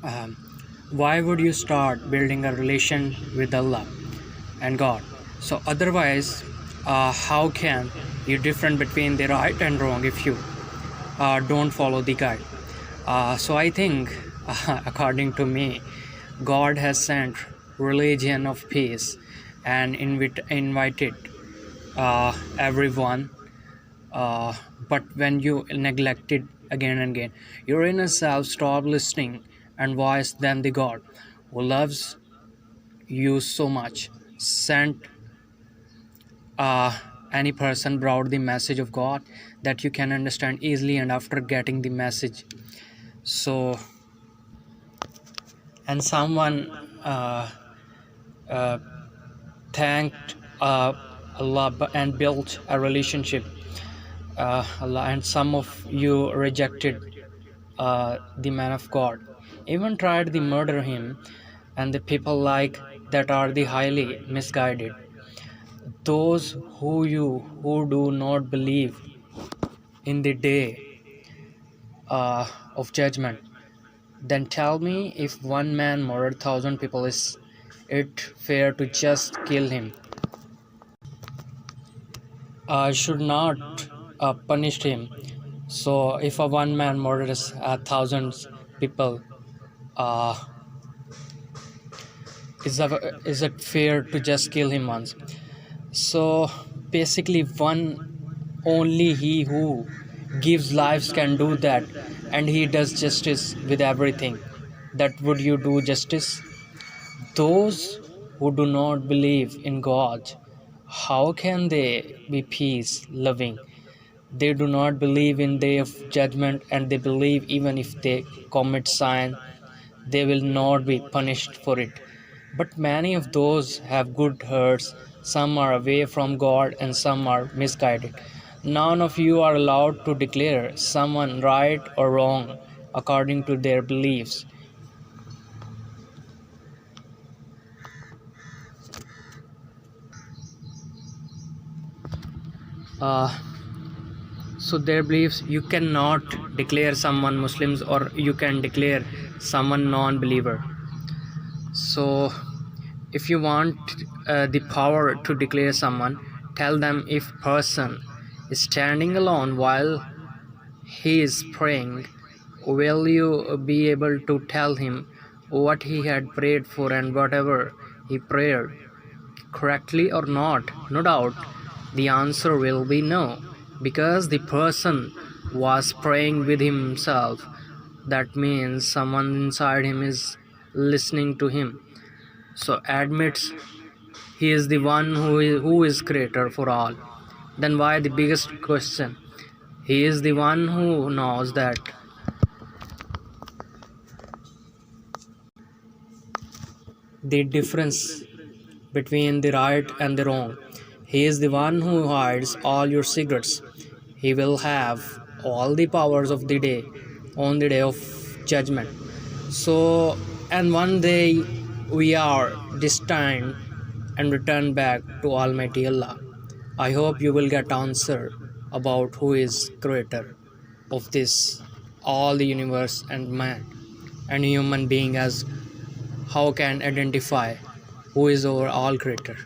um, why would you start building a relation with Allah and God? So otherwise, how can you different between the right and wrong if you don't follow the guide? So I think, according to me, God has sent religion of peace and invited everyone. But when you neglect it again and again, your inner self stop listening and voice then the God who loves you so much sent any person brought the message of God that you can understand easily. And after getting the message, so and someone uh, thanked Allah and built a relationship, Allah, and some of you rejected the man of God, even tried to murder him, and the people like that are the highly misguided. Those who do not believe in the day of judgment, then tell me, if one man murdered 1,000 people, is it fair to just kill him? Should not punish him. So if a one man murders thousands people, uh, is it fair to just kill him once? So basically, only he who gives lives can do that, and he does justice with everything. That would you do justice? Those who do not believe in God, how can they be peace loving? They do not believe in day of judgment, and they believe even if they commit sin, they will not be punished for it. But many of those have good hearts. Some are away from God and some are misguided. None of you are allowed to declare someone right or wrong according to their beliefs. Uh, so their beliefs, you cannot declare someone Muslims, or you can declare someone non-believer. So if you want the power to declare someone, tell them, if person is standing alone while he is praying, will you be able to tell him what he had prayed for and whatever he prayed correctly or not? No doubt the answer will be no, because the person was praying with himself. That means someone inside him is listening to him. So admits he is the one who is creator for all. Then why the biggest question? He is the one who knows that. The difference between the right and the wrong. He is the one who hides all your secrets. He will have all the powers of the day on the day of judgment. So, and one day we are destined and return back to Almighty Allah. I hope you will get answer about who is creator of this all the universe and man and human being, as how can identify who is our all creator.